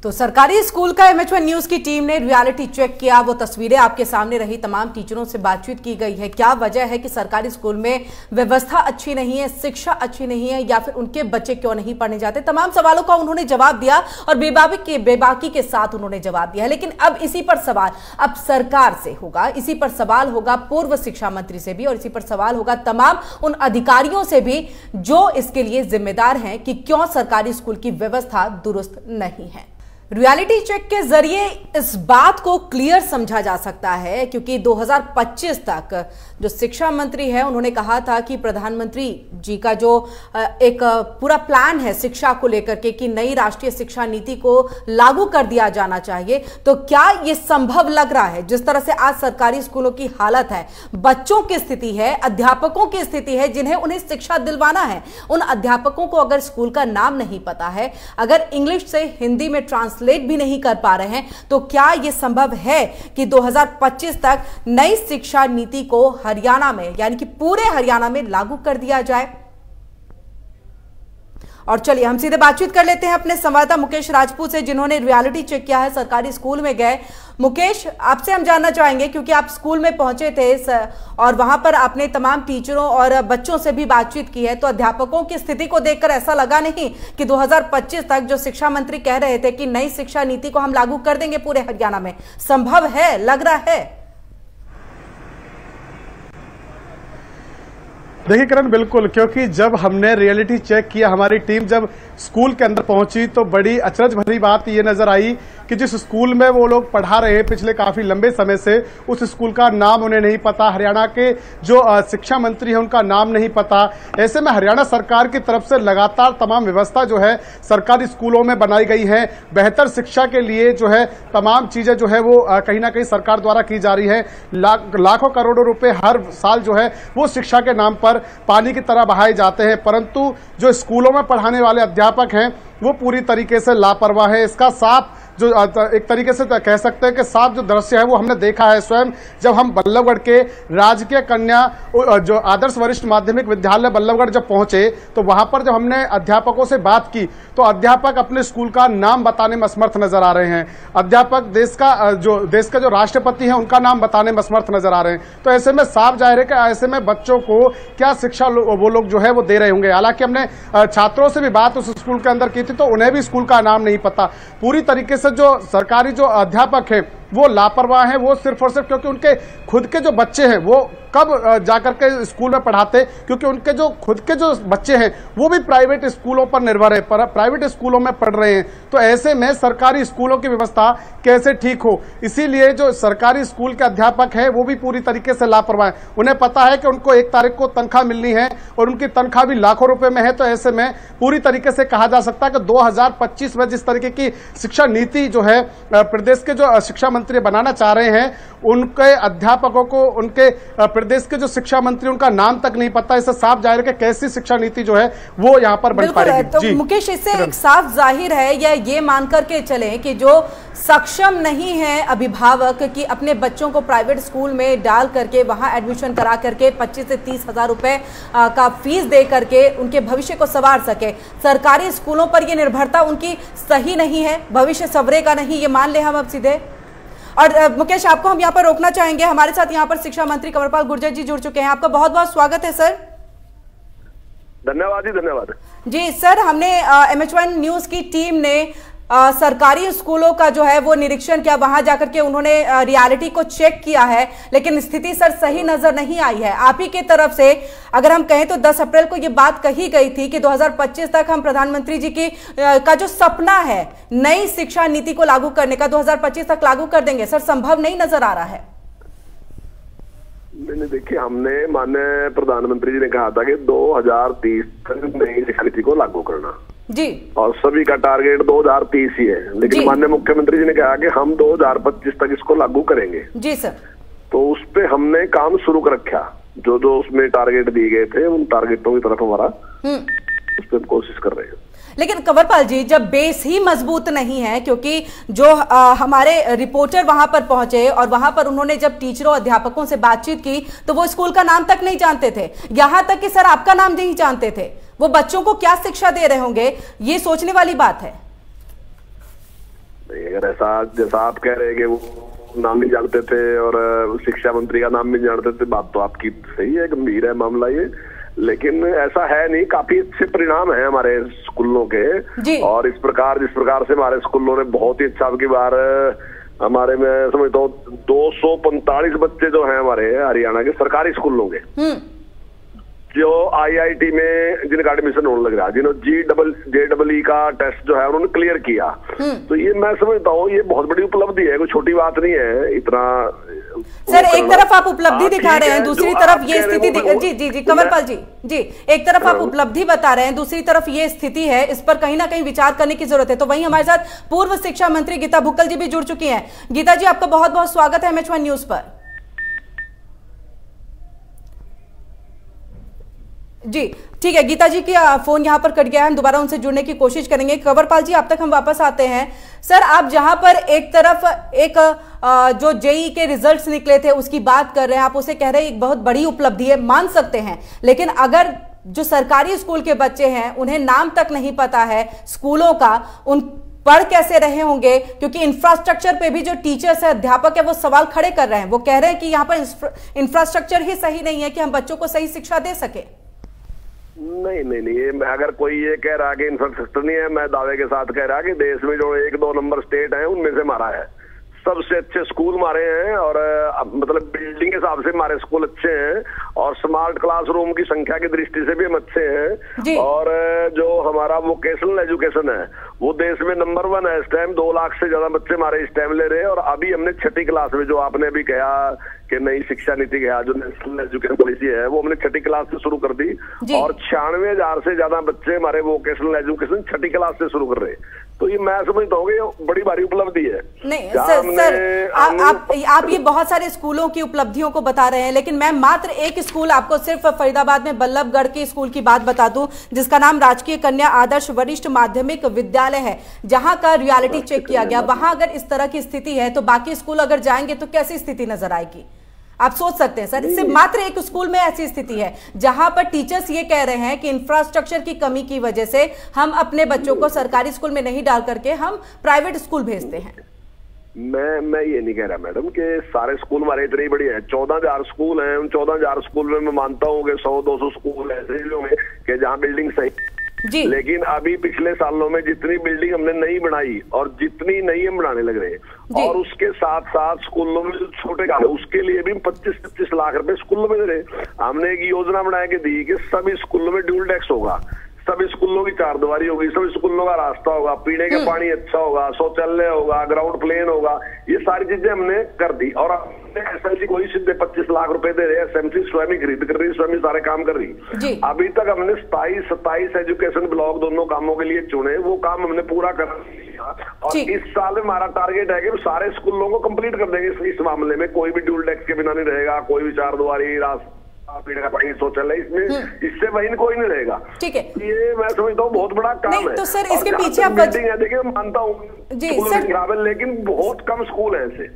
तो सरकारी स्कूल का MH1 न्यूज की टीम ने रियलिटी चेक किया। वो तस्वीरें आपके सामने रही। तमाम टीचरों से बातचीत की गई है। क्या वजह है कि सरकारी स्कूल में व्यवस्था अच्छी नहीं है, शिक्षा अच्छी नहीं है, या फिर उनके बच्चे क्यों नहीं पढ़ने जाते? तमाम सवालों का उन्होंने जवाब दिया और बेबाकी के साथ उन्होंने जवाब दिया। लेकिन अब इसी पर सवाल अब सरकार से होगा, इसी पर सवाल होगा पूर्व शिक्षा मंत्री से भी, और इसी पर सवाल होगा तमाम उन अधिकारियों से भी जो इसके लिए जिम्मेदार हैं कि क्यों सरकारी स्कूल की व्यवस्था दुरुस्त नहीं है। रियलिटी चेक के जरिए इस बात को क्लियर समझा जा सकता है, क्योंकि 2025 तक जो शिक्षा मंत्री है उन्होंने कहा था कि प्रधानमंत्री जी का जो एक पूरा प्लान है शिक्षा को लेकर के कि नई राष्ट्रीय शिक्षा नीति को लागू कर दिया जाना चाहिए। तो क्या ये संभव लग रहा है? जिस तरह से आज सरकारी स्कूलों की हालत है, बच्चों की स्थिति है, अध्यापकों की स्थिति है जिन्हें उन्हें शिक्षा दिलवाना है, उन अध्यापकों को अगर स्कूल का नाम नहीं पता है, अगर इंग्लिश से हिंदी में ट्रांसलेट भी नहीं कर पा रहे हैं, तो क्या यह संभव है कि 2025 तक नई शिक्षा नीति को हरियाणा में, यानी कि पूरे हरियाणा में लागू कर दिया जाए? और चलिए हम सीधे बातचीत कर लेते हैं अपने संवाददाता मुकेश राजपूत से, जिन्होंने रियलिटी चेक किया है, सरकारी स्कूल में गए। मुकेश, आपसे हम जानना चाहेंगे, क्योंकि आप स्कूल में पहुंचे थे और वहां पर आपने तमाम टीचरों और बच्चों से भी बातचीत की है, तो अध्यापकों की स्थिति को देखकर ऐसा लगा नहीं कि 2025 तक जो शिक्षा मंत्री कह रहे थे कि नई शिक्षा नीति को हम लागू कर देंगे पूरे हरियाणा में, संभव है, लग रहा है? देखिए किरण, बिल्कुल, क्योंकि जब हमने रियलिटी चेक किया, हमारी टीम जब स्कूल के अंदर पहुंची तो बड़ी अचरज भरी बात ये नजर आई कि जिस स्कूल में वो लोग पढ़ा रहे हैं पिछले काफी लंबे समय से, उस स्कूल का नाम उन्हें नहीं पता। हरियाणा के जो शिक्षा मंत्री हैं उनका नाम नहीं पता। ऐसे में हरियाणा सरकार की तरफ से लगातार तमाम व्यवस्था जो है सरकारी स्कूलों में बनाई गई है। बेहतर शिक्षा के लिए जो है तमाम चीजें जो है वो कहीं ना कहीं सरकार द्वारा की जा रही है। लाखों करोड़ों रुपए हर साल जो है वो शिक्षा के नाम पर पानी की तरह बहाए जाते हैं, परंतु जो स्कूलों में पढ़ाने वाले अध्यापक हैं वो पूरी तरीके से लापरवाह है। इसका साफ जो एक तरीके से कह सकते हैं कि साफ जो दृश्य है वो हमने देखा है स्वयं जब हम बल्लभगढ़ के राजकीय कन्या जो आदर्श वरिष्ठ माध्यमिक विद्यालय बल्लभगढ़ जब पहुंचे, तो वहां पर जब हमने अध्यापकों से बात की तो अध्यापक अपने स्कूल का नाम बताने में असमर्थ नजर आ रहे हैं। अध्यापक देश का जो राष्ट्रपति हैं उनका नाम बताने में असमर्थ नजर आ रहे हैं। तो ऐसे में साफ जाहिर है कि ऐसे में बच्चों को क्या शिक्षा वो लोग जो है वो दे रहे होंगे। हालांकि हमने छात्रों से भी बात उस स्कूल के अंदर की थी तो उन्हें भी स्कूल का नाम नहीं पता। पूरी तरीके से जो सरकारी जो अध्यापक है वो लापरवाह है। वो सिर्फ और सिर्फ क्योंकि उनके खुद के जो बच्चे हैं वो कब जाकर के स्कूल में पढ़ाते, क्योंकि उनके जो खुद के जो बच्चे हैं वो भी प्राइवेट स्कूलों पर निर्भर है, प्राइवेट स्कूलों में पढ़ रहे हैं। तो ऐसे में सरकारी स्कूलों की व्यवस्था कैसे ठीक हो? इसीलिए जो सरकारी स्कूल के अध्यापक हैं वो भी पूरी तरीके से लापरवाह है। उन्हें पता है कि उनको 1 तारीख को तनख्वाह मिलनी है और उनकी तनख्वाह भी लाखों रुपए में है। तो ऐसे में पूरी तरीके से कहा जा सकता है कि 2025 में जिस तरीके की शिक्षा नीति जो है प्रदेश के जो शिक्षा मंत्री बनाना चाह रहे हैं, उनके अध्यापकों को उनके प्रदेश के जो शिक्षा मंत्री उनका नाम तक नहीं पता। इससे साफ जाहिर है कि कैसी शिक्षा नीति जो है वो यहाँ पर बन पाएगी। तो मुकेश, इससे एक साफ जाहिर है या ये मान करके चलें कि जो सक्षम नहीं है अभिभावक कि अपने बच्चों को प्राइवेट स्कूल में डाल करके वहां एडमिशन करा करके 25 से 30 हजार रुपए का फीस दे करके उनके भविष्य को संवार सके, सरकारी स्कूलों पर यह निर्भरता उनकी सही नहीं है, भविष्य संवरेगा नहीं, ये मान ले हम अब सीधे। और मुकेश, आपको हम यहाँ पर रोकना चाहेंगे। हमारे साथ यहाँ पर शिक्षा मंत्री कंवरपाल गुर्जर जी जुड़ चुके हैं। आपका बहुत बहुत स्वागत है सर। धन्यवाद जी, धन्यवाद जी। सर, हमने MH1 न्यूज की टीम ने सरकारी स्कूलों का जो है वो निरीक्षण किया, वहां जाकर के उन्होंने रियलिटी को चेक किया है, लेकिन स्थिति सर सही नजर नहीं आई है। आप ही की तरफ से अगर हम कहें तो 10 अप्रैल को ये बात कही गई थी कि 2025 तक हम प्रधानमंत्री जी की का जो सपना है नई शिक्षा नीति को लागू करने का 2025 तक लागू कर देंगे। सर, संभव नहीं नजर आ रहा है। नहीं, देखिए, हमने माननीय प्रधानमंत्री जी ने कहा था कि 2030 तक नई शिक्षा नीति को लागू करना, जी, और सभी का टारगेट 2030 ही है, लेकिन माननीय मुख्यमंत्री जी ने कहा कि हम 2025 तक इसको लागू करेंगे। जी सर। तो उस पे हमने काम शुरू कर रखा, जो जो उसमें टारगेट दिए गए थे उन टारगेटों की तरफ हमारा उस पर कोशिश कर रहे हैं। लेकिन कंवरपाल जी, जब बेस ही मजबूत नहीं है, क्योंकि जो हमारे रिपोर्टर वहां पर पहुंचे और वहां पर उन्होंने जब टीचरों अध्यापकों से बातचीत की तो वो स्कूल का नाम तक नहीं जानते थे, यहां तक कि सर आपका नाम नहीं जानते थे। वो बच्चों को क्या शिक्षा दे रहे होंगे, ये सोचने वाली बात है। नहीं, अगर ऐसा जैसा आप कह रहे हैं कि वो नाम नहीं जानते थे और शिक्षा मंत्री का नाम नहीं जानते थे, बात तो आपकी सही है, गंभीर है मामला ये, लेकिन ऐसा है नहीं। काफी अच्छे परिणाम हैं हमारे स्कूलों के, और इस प्रकार जिस प्रकार से हमारे स्कूलों ने बहुत ही अच्छा, अब की बार हमारे में समझता हूँ 245 बच्चे जो हैं हमारे हरियाणा के सरकारी स्कूलों के, जो IIT में जिनका एडमिशन होने लग रहा है, जिन्होंने JEE का टेस्ट जो है उन्होंने क्लियर किया, तो ये मैं समझता हूँ ये बहुत बड़ी उपलब्धि है, कोई छोटी बात नहीं है इतना। सर एक तरफ आप उपलब्धि दिखा रहे हैं, दूसरी तरफ ये स्थिति जी कंवरपाल जी, एक तरफ आप उपलब्धि बता रहे हैं, दूसरी तरफ ये स्थिति है, इस पर कहीं ना कहीं विचार करने की जरूरत है। तो वहीं हमारे साथ पूर्व शिक्षा मंत्री गीता भुक्कल जी भी जुड़ चुकी हैं। गीता जी, आपका बहुत बहुत स्वागत है MH1 न्यूज पर। जी ठीक है, गीता जी की फोन यहां पर कट गया है, हम दोबारा उनसे जुड़ने की कोशिश करेंगे। कंवरपाल जी, आप तक हम वापस आते हैं। सर, आप जहां पर एक तरफ एक जो JEE के रिजल्ट्स निकले थे उसकी बात कर रहे हैं, आप उसे कह रहे हैं एक बहुत बड़ी उपलब्धि है, मान सकते हैं, लेकिन अगर जो सरकारी स्कूल के बच्चे हैं उन्हें नाम तक नहीं पता है स्कूलों का, उन पढ़ कैसे रहे होंगे? क्योंकि इंफ्रास्ट्रक्चर पे भी जो टीचर्स है, अध्यापक है, वो सवाल खड़े कर रहे हैं। वो कह रहे हैं कि यहाँ पर इंफ्रास्ट्रक्चर ही सही नहीं है कि हम बच्चों को सही शिक्षा दे सके। नहीं, ये अगर कोई ये कह रहा कि इंफ्रास्ट्रक्चर नहीं है, मैं दावे के साथ कह रहा कि देश में जो 1-2 नंबर स्टेट है उनमें से हमारा है। सबसे अच्छे स्कूल हमारे हैं, और मतलब बिल्डिंग के हिसाब से हमारे स्कूल अच्छे हैं, और स्मार्ट क्लासरूम की संख्या की दृष्टि से भी हम अच्छे हैं, और जो हमारा वोकेशनल एजुकेशन है वो देश में नंबर 1 है। इस टाइम 2 लाख से ज्यादा बच्चे हमारे इस टाइम ले रहे हैं, और अभी हमने 6ठी क्लास में, जो आपने अभी कहा कि नई शिक्षा नीति का जो नेशनल एजुकेशन पॉलिसी है, वो हमने 6ठी क्लास से शुरू कर दी, और 96,000 से ज्यादा बच्चे हमारे वोकेशनल एजुकेशन 6ठी क्लास से शुरू कर रहे हैं। तो ये मैं समझता हूँ ये बड़ी भारी उपलब्धि है। नहीं सर, आप ये बहुत सारे स्कूलों की उपलब्धियों को बता रहे हैं, लेकिन मैं मात्र एक स्कूल आपको सिर्फ फरीदाबाद में बल्लभगढ़ के स्कूल की बात बता दूं, जिसका नाम राजकीय कन्या आदर्श वरिष्ठ माध्यमिक विद्यालय है, जहां का रियलिटी चेक किया गया। वहां अगर इस तरह की स्थिति है तो बाकी स्कूल अगर जाएंगे तो कैसी स्थिति नजर आएगी? आप सोच सकते हैं सर, इससे मात्र एक स्कूल में ऐसी स्थिति है जहां पर टीचर्स ये कह रहे हैं कि इंफ्रास्ट्रक्चर की कमी की वजह से हम अपने बच्चों को सरकारी स्कूल में नहीं डाल करके हम प्राइवेट स्कूल भेजते हैं। मैं ये नहीं कह रहा मैडम कि सारे स्कूल हमारे इतने ही बढ़िया हैं। 14,000 स्कूल हैं, उन 14,000 स्कूल में मैं मानता हूँ कि 100-200 स्कूल ऐसे होंगे कि जहाँ बिल्डिंग सही, लेकिन अभी पिछले सालों में जितनी बिल्डिंग हमने नई बनाई और जितनी नई हम बनाने लग रहे हैं, और उसके साथ साथ स्कूलों में जो छोटे काम है उसके लिए भी 25-25 लाख रुपए स्कूलों में दे रहे। हमने एक योजना बना के दी कि सभी स्कूलों में ड्यूल डेस्क होगा, सभी स्कूलों की 4 दीवारी होगी, सभी स्कूलों का रास्ता होगा, पीने का पानी अच्छा होगा, शौचालय होगा, ग्राउंड प्लेन होगा, ये सारी चीजें हमने कर दी। और SMC को ही सीधे 25 लाख रुपए दे रहे हैं, SMC स्वयं ही खरीद कर रही, स्वयं ही सारे काम कर रही। अभी तक हमने 27 एजुकेशन ब्लॉक दोनों कामों के लिए चुने, वो काम हमने पूरा कर लिया, और इस साल हमारा टारगेट है कि सारे स्कूलों को कंप्लीट कर देंगे। इस मामले में कोई भी ड्यूल डेस्क के बिना नहीं रहेगा, कोई भी 4 दीवारी रास्ता, पीने का पानी, शौचालय, इसमें इससे वही कोई नहीं रहेगा। ठीक है, ये मैं समझता हूँ बहुत बड़ा काम है। तो सर इसके पीछे आप देखिए, मानता हूँ लेकिन बहुत कम स्कूल है ऐसे।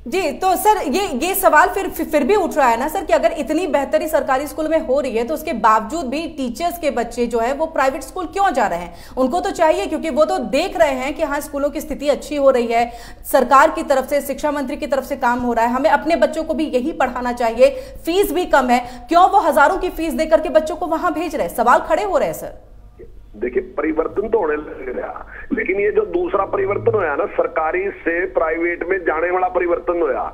जी, तो सर ये सवाल फिर भी उठ रहा है ना सर, कि अगर इतनी बेहतरी सरकारी स्कूल में हो रही है तो उसके बावजूद भी टीचर्स के बच्चे जो है वो प्राइवेट स्कूल क्यों जा रहे हैं? उनको तो चाहिए, क्योंकि वो तो देख रहे हैं कि हाँ स्कूलों की स्थिति अच्छी हो रही है, सरकार की तरफ से, शिक्षा मंत्री की तरफ से काम हो रहा है, हमें अपने बच्चों को भी यही पढ़ाना चाहिए, फीस भी कम है, क्यों वो हजारों की फीस देकर के बच्चों को वहां भेज रहे हैं? सवाल खड़े हो रहे हैं सर। देखिए, परिवर्तन तो होने लग रहा, लेकिन ये जो दूसरा परिवर्तन होया ना, सरकारी से प्राइवेट में जाने वाला परिवर्तन होया,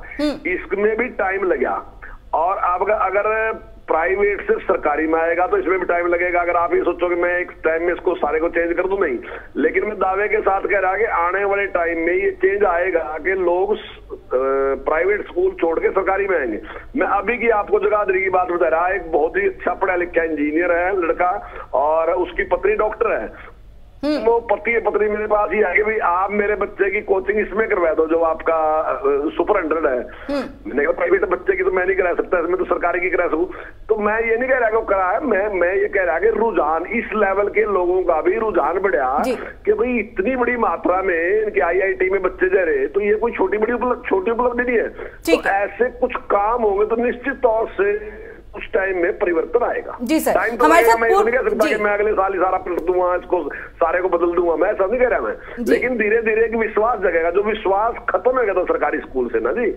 इसमें भी टाइम लगा। और अब अगर प्राइवेट से सरकारी में आएगा तो इसमें भी टाइम लगेगा। अगर आप ये सोचो कि मैं एक टाइम में इसको सारे को चेंज कर दूं, नहीं, लेकिन मैं दावे के साथ कह रहा कि आने वाले टाइम में ये चेंज आएगा कि लोग प्राइवेट स्कूल छोड़ के सरकारी में आएंगे। मैं अभी की आपको जगाधरी की बात बता रहा, एक बहुत ही अच्छा पढ़ा लिखा इंजीनियर है लड़का, और उसकी पत्नी डॉक्टर है। वो पति पत्नी मेरे पास ही आगे भाई आप मेरे बच्चे की कोचिंग इसमें करवा दो जो आपका सुपर 100 है। मैंने कहा प्राइवेट बच्चे की तो मैं नहीं करा सकता, इसमें तो सरकारी की करा सकूं। तो मैं ये नहीं कह रहा कि वो करा है, मैं ये कह रहा कि रुझान इस लेवल के लोगों का भी रुझान बढ़ा कि भाई इतनी बड़ी मात्रा में इनके IIT में बच्चे जा रहे, तो ये कोई छोटी उपलब्धि नहीं है। तो ऐसे कुछ काम होंगे तो निश्चित तौर से उस टाइम में परिवर्तन आएगा। जी सर, टाइम तो मैं नहीं कह सकता कि मैं अगले साल ही सारा पलट दूंगा, इसको सारे को बदल दूंगा, मैं ऐसा नहीं कह रहा मैं। लेकिन धीरे धीरे एक विश्वास जगेगा, जो विश्वास खत्म हो गया था सरकारी स्कूल से ना जी,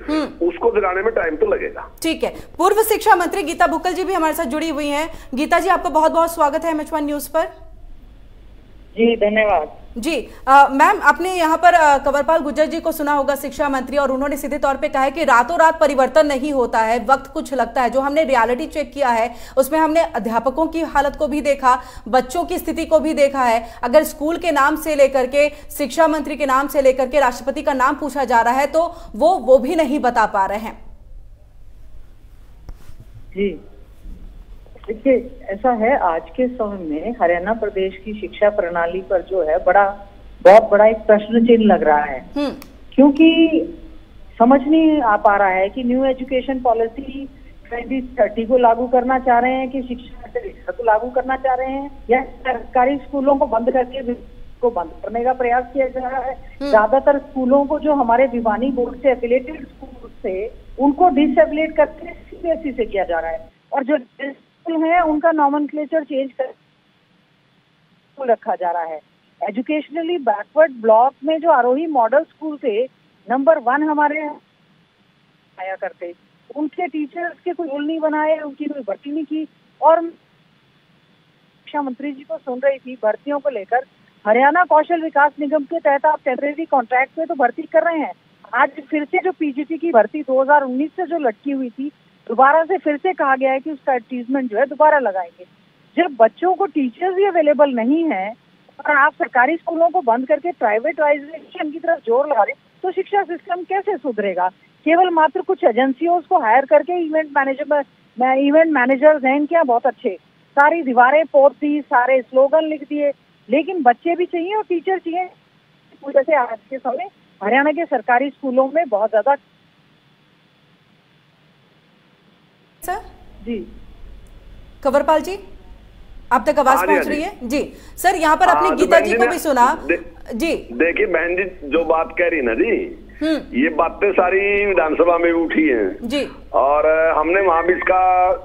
उसको जगाने में टाइम तो लगेगा। ठीक है, पूर्व शिक्षा मंत्री गीता बुक्कल जी भी हमारे साथ जुड़ी हुई हैं। गीता जी, आपका बहुत बहुत स्वागत है MH1 न्यूज पर। जी धन्यवाद। जी मैम, आपने यहाँ पर कंवरपाल गुर्जर जी को सुना होगा, शिक्षा मंत्री, और उन्होंने सीधे तौर पे कहा है कि रातों रात परिवर्तन नहीं होता है, वक्त कुछ लगता है। जो हमने रियलिटी चेक किया है उसमें हमने अध्यापकों की हालत को भी देखा, बच्चों की स्थिति को भी देखा है। अगर स्कूल के नाम से लेकर के, शिक्षा मंत्री के नाम से लेकर के राष्ट्रपति का नाम पूछा जा रहा है तो वो भी नहीं बता पा रहे हैं। जी देखिए, ऐसा है आज के समय में हरियाणा प्रदेश की शिक्षा प्रणाली पर जो है बहुत बड़ा एक प्रश्न चिन्ह लग रहा है, क्योंकि समझ नहीं आ पा रहा है कि न्यू एजुकेशन पॉलिसी 2030 को लागू करना चाह रहे हैं कि शिक्षा को लागू करना चाह रहे हैं, या सरकारी स्कूलों को बंद करके को बंद करने का प्रयास किया जा रहा है। ज्यादातर स्कूलों को जो हमारे भिवानी बोर्ड से एफिलेटेड स्कूल थे उनको डिसएफिलेट करके CBSE से किया जा रहा है, और जो है उनका नॉमेनक्लेचर चेंज कर रखा जा रहा है। एजुकेशनली बैकवर्ड ब्लॉक में जो आरोही मॉडल स्कूल थे, नंबर 1 हमारे आया करते, उनके टीचर्स के कोई रूल नहीं बनाए, उनकी कोई भर्ती नहीं की। और शिक्षा मंत्री जी को सुन रही थी भर्तियों को लेकर, हरियाणा कौशल विकास निगम के तहत आप टेम्परेरी कॉन्ट्रैक्ट में तो भर्ती कर रहे हैं। आज फिर से जो PGT की भर्ती 2019 से जो लटकी हुई थी, दोबारा से फिर से कहा गया है कि उसका एडवर्टीजमेंट जो है दोबारा लगाएंगे। जब बच्चों को टीचर्स ही अवेलेबल नहीं है और आप सरकारी स्कूलों को बंद करके प्राइवेटाइजेशन की तरफ जोर लगा रहे, तो शिक्षा सिस्टम कैसे सुधरेगा? केवल मात्र कुछ एजेंसियों को हायर करके इवेंट मैनेजर्स हैं क्या बहुत अच्छे, सारी दीवारें पोत दी, सारे स्लोगन लिख दिए, लेकिन बच्चे भी चाहिए और टीचर चाहिए। जैसे आज के समय हरियाणा के सरकारी स्कूलों में बहुत ज्यादा सर जी, कंवरपाल जी आप तक आवाज पहुंच रही है जी। सर यहाँ पर आपने गीता जी को भी सुना जी। देखिए बहन जी जो बात कह रही ना जी, ये बातें सारी विधानसभा में उठी हैं जी, और हमने वहां भी इसका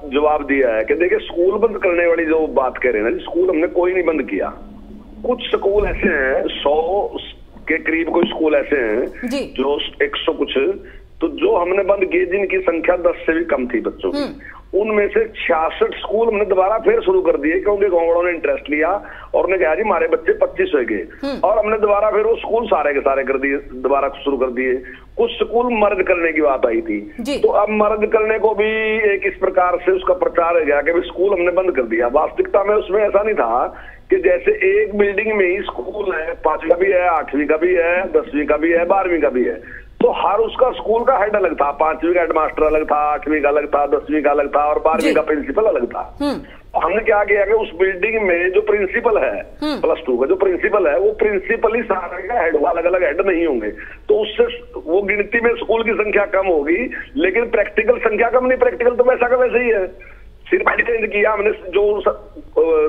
जवाब दिया है कि देखिए स्कूल बंद करने वाली जो बात कह रहे हैं ना जी, स्कूल हमने कोई नहीं बंद किया। कुछ स्कूल ऐसे हैं, 100 के करीब कोई स्कूल ऐसे हैं जो 100 कुछ, तो जो हमने बंद किए जिनकी संख्या 10 से भी कम थी बच्चों की, उनमें से 66 स्कूल हमने दोबारा फिर शुरू कर दिए, क्योंकि गाँव ने इंटरेस्ट लिया और उन्होंने कहा जी हमारे बच्चे 25 हो गए, और हमने दोबारा फिर वो स्कूल सारे के सारे कर दिए, दोबारा शुरू कर दिए। कुछ स्कूल मर्ज करने की बात आई थी, तो अब मर्ज करने को भी एक इस प्रकार से उसका प्रचार हो गया कि स्कूल हमने बंद कर दिया। वास्तविकता में उसमें ऐसा नहीं था कि जैसे एक बिल्डिंग में ही स्कूल है, 5वीं का भी है, 8वीं का भी है, 10वीं का भी है, 12वीं का भी है, तो हर उसका स्कूल का हेड अलग था, 5वीं का हेडमास्टर अलग था, 8वीं का अलग था, 10वीं का अलग था, और 12वीं का प्रिंसिपल अलग था। हमने क्या किया कि उस बिल्डिंग में जो प्रिंसिपल है +2 का जो प्रिंसिपल है, वो प्रिंसिपल ही सारे का हेड, अलग अलग हेड नहीं होंगे, तो उससे वो गिनती में स्कूल की संख्या कम होगी, लेकिन प्रैक्टिकल संख्या कम नहीं, प्रैक्टिकल तो वैसा का वैसे ही है। सिर्फ हेड चेंज किया हमने, जो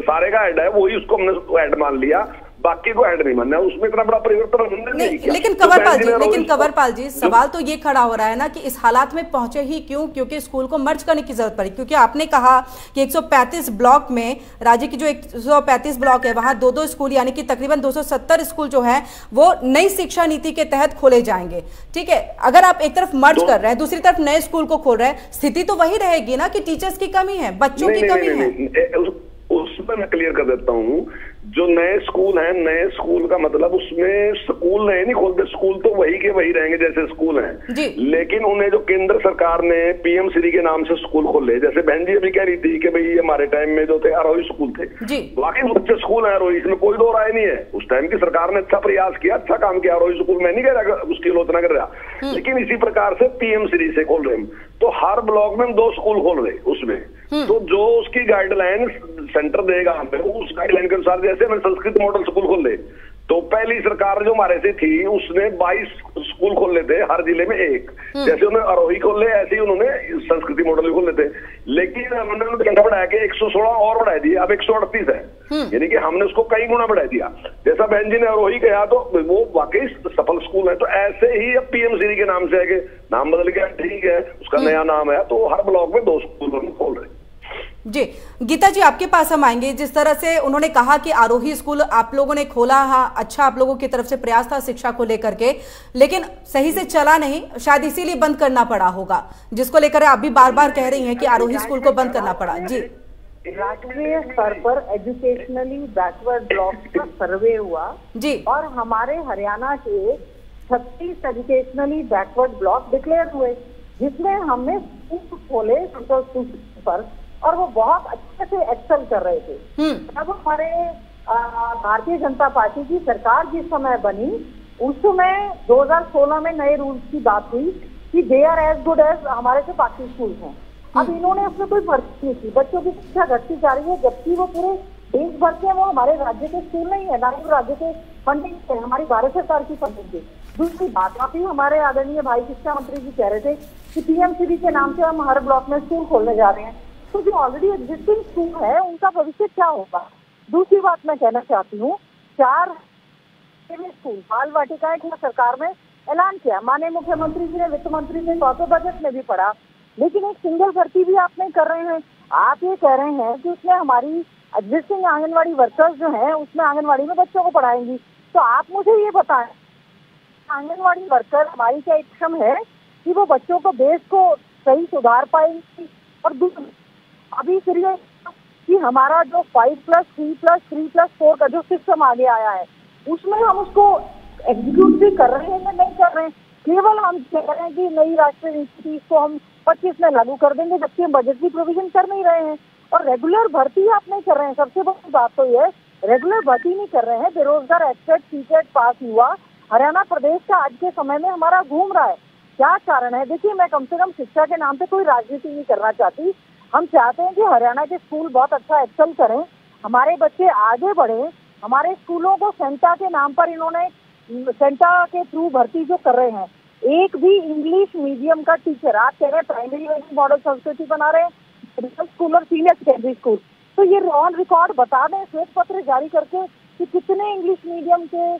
सारे का हेड है वही उसको हमने हेड मान लिया, बाकी को ऐड नहीं मानना, उसमें इतना बड़ा परिवर्तन नहीं किया। लेकिन कंवरपाल जी सवाल तो ये खड़ा हो रहा है ना कि इस हालात में पहुंचे ही क्यों, क्योंकि स्कूल को मर्ज करने की जरूरत पड़ी, क्योंकि आपने कहा कि 135 ब्लॉक में, राज्य की जो 135 ब्लॉक है वहां 2-2 स्कूल यानी कि तकरीबन 270 स्कूल जो है वो नई शिक्षा नीति के तहत खोले जाएंगे। ठीक है, अगर आप एक तरफ मर्ज कर रहे हैं, दूसरी तरफ नए स्कूल को खोल रहे हैं, स्थिति तो वही रहेगी ना कि टीचर्स की कमी है, बच्चों की कमी है। उसमें मैं क्लियर कर देता हूँ, जो नए स्कूल हैं, नए स्कूल का मतलब उसमें स्कूल नए नहीं खोलते, स्कूल तो वही के वही रहेंगे जैसे स्कूल हैं, लेकिन उन्हें जो केंद्र सरकार ने PM श्री के नाम से स्कूल खोले, जैसे बहन जी अभी कह रही थी कि भाई हमारे टाइम में जो थे आरोही स्कूल थे, बाकी अच्छे स्कूल है आरोही, इसमें कोई दो राय नहीं है। उस टाइम की सरकार ने अच्छा प्रयास किया, अच्छा काम किया, आरोही स्कूल मैं नहीं कह रहा उसकी आलोचना कर रहा, लेकिन इसी प्रकार से PM श्री से खोल रहे हैं, तो हर ब्लॉक में हम 2 स्कूल खोल रहे उसमें तो जो उसकी गाइडलाइन सेंटर देगा हमें, उस गाइडलाइन के अनुसार, जैसे हमें संस्कृत मॉडल स्कूल खोले तो पहली सरकार जो हमारे से थी उसने 22 स्कूल खोले थे, हर जिले में एक। जैसे उन्होंने आरोही खोले ऐसे ही उन्होंने संस्कृति मॉडल भी खोले थे, लेकिन हमने संख्या बढ़ा के 116 और बढ़ा दी, अब 138 है। यानी कि हमने उसको कई गुना बढ़ा दिया। जैसा बहन जी ने आरोही कहा तो वो वाकई सफल स्कूल है। तो ऐसे ही अब पीएमसीडी के नाम से है कि नाम बदल गया, ठीक है, उसका नया नाम है, तो हर ब्लॉक में 2 स्कूल हम खोल रहे हैं। जी गीता जी, आपके पास हम आएंगे। जिस तरह से उन्होंने कहा कि आरोही स्कूल आप लोगों ने खोला, हाँ अच्छा आप लोगों की तरफ से प्रयास था शिक्षा को लेकर के, लेकिन सही से चला नहीं, शायद इसीलिए बंद करना पड़ा होगा, जिसको लेकर आप भी बार बार कह रही हैं कि आरोही स्कूल को बंद करना पड़ा। जी, राष्ट्रीय स्तर पर एजुकेशनली बैकवर्ड ब्लॉक का सर्वे हुआ जी, और हमारे हरियाणा के 36 एजुकेशनली बैकवर्ड ब्लॉक डिक्लेयर हुए, जिसमें हमने स्कूल खोले पर, और वो बहुत अच्छे से एक्सेल कर रहे थे। जब हमारे भारतीय जनता पार्टी की सरकार जिस समय बनी, उस समय 2016 में नए रूल्स की बात हुई कि they are as good as हमारे जो बाकी स्कूल हैं। अब इन्होंने उसमें कोई भर्ती नहीं की, बच्चों की शिक्षा घटती जा रही है, जबकि वो पूरे देश भर के, वो हमारे राज्य के स्कूल नहीं है, ना ही राज्य के फंडिंग है, हमारी भारत सरकार की फंडिंग थी। दूसरी बात, आप ही हमारे आदरणीय भाई शिक्षा मंत्री जी कह रहे थे कि पीएमसीडी के नाम से हम हर ब्लॉक में स्कूल खोलने जा रहे हैं, तो जो ऑलरेडी एग्जिस्टिंग स्कूल है उनका भविष्य क्या होगा। दूसरी बात मैं कहना चाहती हूँ, 4 स्कूल बाल वाटिकाएं सरकार में ऐलान किया, माननीय मुख्यमंत्री जी ने, वित्त मंत्री ने चौथे बजट में भी पढ़ा, लेकिन एक सिंगल भर्ती भी आप नहीं कर रहे हैं। आप ये कह रहे हैं कि उसमें हमारी एग्जिस्टिंग आंगनवाड़ी वर्कर्स जो हैं उसमें आंगनवाड़ी में बच्चों को पढ़ाएंगी, तो आप मुझे ये बताएं, आंगनवाड़ी वर्कर हमारी क्या इच्छम है कि वो बच्चों को बेस को सही सुधार पाएंगी। और अभी फिर ये कि हमारा जो 5+3+3+4 का जो सिस्टम आगे आया है, उसमें हम उसको एग्जीक्यूट भी कर रहे हैं या नहीं कर रहे हैं। केवल हम कह रहे हैं कि नई राष्ट्रीय नीति को हम 25 में लागू कर देंगे, जबकि हम बजट की प्रोविजन कर नहीं रहे हैं। और रेगुलर भर्ती आप नहीं कर रहे हैं। सबसे बड़ी बात तो ये, रेगुलर भर्ती नहीं कर रहे हैं। बेरोजगार एक्सेट सीटेट पास हुआ हरियाणा प्रदेश का आज के समय में हमारा घूम रहा है। क्या कारण है? देखिए, मैं कम से कम शिक्षा के नाम पे कोई राजनीति नहीं करना चाहती। हम चाहते हैं कि हरियाणा के स्कूल बहुत अच्छा एक्सेल करें, हमारे बच्चे आगे बढ़े। हमारे स्कूलों को सेंटा के नाम पर इन्होंने, सेंटा के थ्रू भर्ती जो कर रहे हैं, एक भी इंग्लिश मीडियम का टीचर, आप कह रहे हैं प्राइमरी मॉडल संस्कृति बना रहे हैं, मिडिल स्कूल और सीनियर सेकेंडरी स्कूल, तो ये ऑन रिकॉर्ड बता दें श्वेत पत्र जारी करके कि कितने इंग्लिश मीडियम के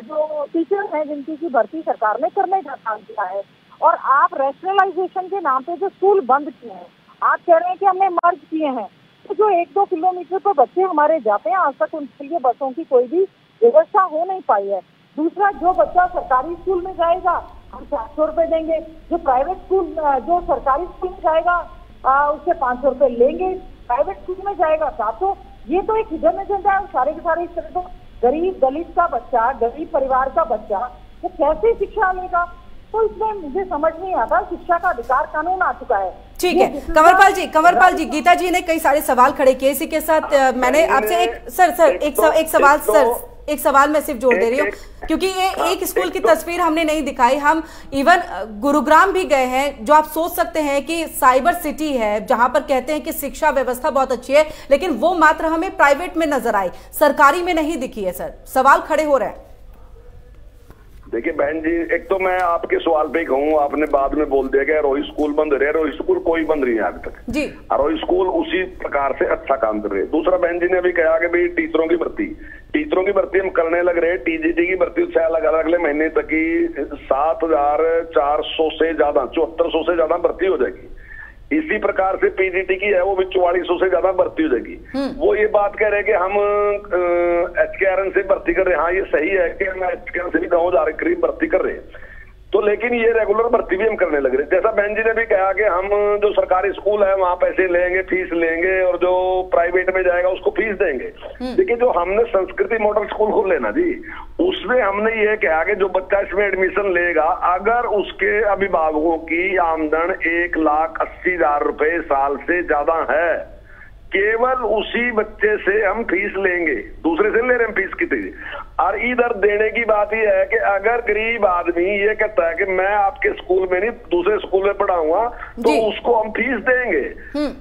जो टीचर हैं जिनकी की भर्ती सरकार ने करने का काम किया है। और आप रैशनलाइजेशन के नाम पे जो स्कूल बंद किए हैं, आप कह रहे हैं कि हमने मर्ज किए हैं, तो जो 1-2 किलोमीटर पर बच्चे हमारे जाते हैं, आज तक उनके लिए बसों की कोई भी व्यवस्था हो नहीं पाई है। दूसरा, जो बच्चा सरकारी स्कूल में जाएगा हम 700 रुपए देंगे, जो प्राइवेट स्कूल, जो सरकारी स्कूल में जाएगा उससे 500 रुपए लेंगे, प्राइवेट स्कूल में जाएगा 700। ये तो एक हिडन एजेंडा है। सारे के सारे इस तरह तो गरीब दलित का बच्चा, गरीब परिवार का बच्चा वो कैसे शिक्षा लेगा? तो इसमें मुझे समझ नहीं आता। शिक्षा का अधिकार कानून आ चुका है। ठीक है कंवरपाल जी, गीता जी ने कई सारे सवाल खड़े किए। इसी के साथ मैंने आपसे एक सवाल मैं सिर्फ जोड़ दे रही हूँ, क्योंकि ये एक स्कूल की तस्वीर हमने नहीं दिखाई। हम इवन गुरुग्राम भी गए हैं, जो आप सोच सकते हैं कि साइबर सिटी है, जहां पर कहते हैं कि शिक्षा व्यवस्था बहुत अच्छी है, लेकिन वो मात्र हमें प्राइवेट में नजर आई, सरकारी में नहीं दिखी है। सर, सवाल खड़े हो रहे हैं। देखिए बहन जी, एक तो मैं आपके सवाल पे कहूँ, आपने बाद में बोल दिया कि आरोही स्कूल बंद रहे। आरोही स्कूल कोई बंद नहीं है अभी तक जी। आरोही स्कूल उसी प्रकार से अच्छा काम कर रहे हैं। दूसरा, बहन जी ने अभी कहा कि भाई टीचरों की भर्ती हम करने लग रहे हैं। टीजीटी की भर्ती अगले महीने तक की 7,400 से ज्यादा, 7400 से ज्यादा भर्ती हो जाएगी। इसी प्रकार से पीजीटी की है, वो भी 4400 से ज्यादा भर्ती हो जाएगी। वो ये बात कह रहे हैं कि हम HKRN से भर्ती कर रहे हैं। हाँ, ये सही है कि हम HKRN से भी 9,000 करीब भर्ती कर रहे हैं, तो लेकिन ये रेगुलर भर्ती भी हम करने लग रहे हैं। जैसा बहन जी ने भी कहा कि हम जो सरकारी स्कूल है वहां पैसे लेंगे, फीस लेंगे, और जो प्राइवेट में जाएगा उसको फीस देंगे। देखिए, जो हमने संस्कृति मॉडल स्कूल खोल लेना जी, उसमें हमने ये कहा कि जो बच्चा इसमें एडमिशन लेगा, अगर उसके अभिभावकों की आमदन 1,80,000 रुपए साल से ज्यादा है, केवल उसी बच्चे से हम फीस लेंगे, दूसरे से ले रहे हैं फीस कितनी। और इधर देने की बात यह है कि अगर गरीब आदमी ये कहता है कि मैं आपके स्कूल में नहीं दूसरे स्कूल में पढ़ाऊंगा तो उसको हम फीस देंगे।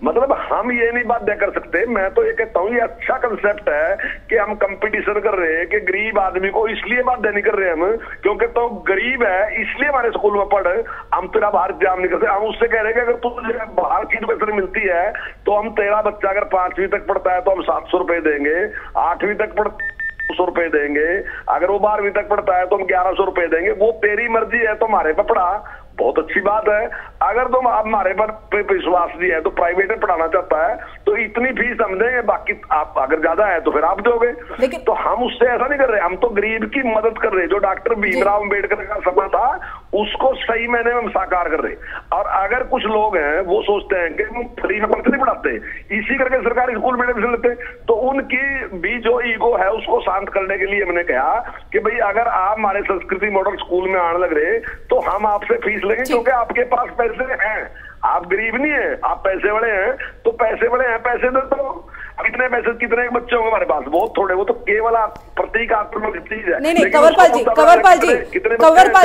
मतलब हम ये नहीं बाध्य कर सकते। मैं तो ये कहता हूँ ये अच्छा कंसेप्ट है कि हम कंपटीशन कर रहे हैं कि गरीब आदमी को इसलिए बाध्य नहीं कर रहे हम क्योंकि तो गरीब है इसलिए हमारे स्कूल में पढ़, हम तेरा बाहर एग्जाम नहीं करते। हम उससे कह रहे हैं कि अगर तुझे बाहर की एजुकेशन मिलती है तो हम तेरा बच्चा अगर 5वीं तक पढ़ता है तो हम 700 रुपए देंगे, 8वीं तक पढ़ता 100 रुपए देंगे, अगर वो 12वीं तक पढ़ता है तो हम 1100 रुपए देंगे। वो तेरी मर्जी है, तो हमारे पे पढ़ा, बहुत अच्छी बात है। अगर तुम हमारे पर विश्वास नहीं है तो प्राइवेट में पढ़ाना चाहता है तो इतनी फीस हम देंगे, बाकी आप अगर ज्यादा है तो फिर आप दोगे। लेकिन तो हम उससे ऐसा नहीं कर रहे, हम तो गरीब की मदद कर रहे। जो डॉक्टर भीमराव अम्बेडकर का सपना था उसको सही मैंने में साकार कर रहे। और अगर कुछ लोग हैं वो सोचते हैं कि हम फ्री में नहीं पढ़ाते, इसी करके सरकारी स्कूल में एडमिशन लेते, तो उनकी भी जो ईगो है उसको शांत करने के लिए मैंने कहा कि भाई अगर आप हमारे संस्कृति मॉडल स्कूल में आने लग रहे तो हम आपसे फीस लेंगे, क्योंकि आपके पास पैसे हैं, आप गरीब नहीं है, आप पैसे बड़े हैं। तो पैसे बड़े हैं, पैसे दे दो। कितने पैसे कितने बच्चे होंगे हमारे पास? बहुत थोड़े। वो तो केवल प्रतीकात्मक चीज है। नहीं कंवरपाल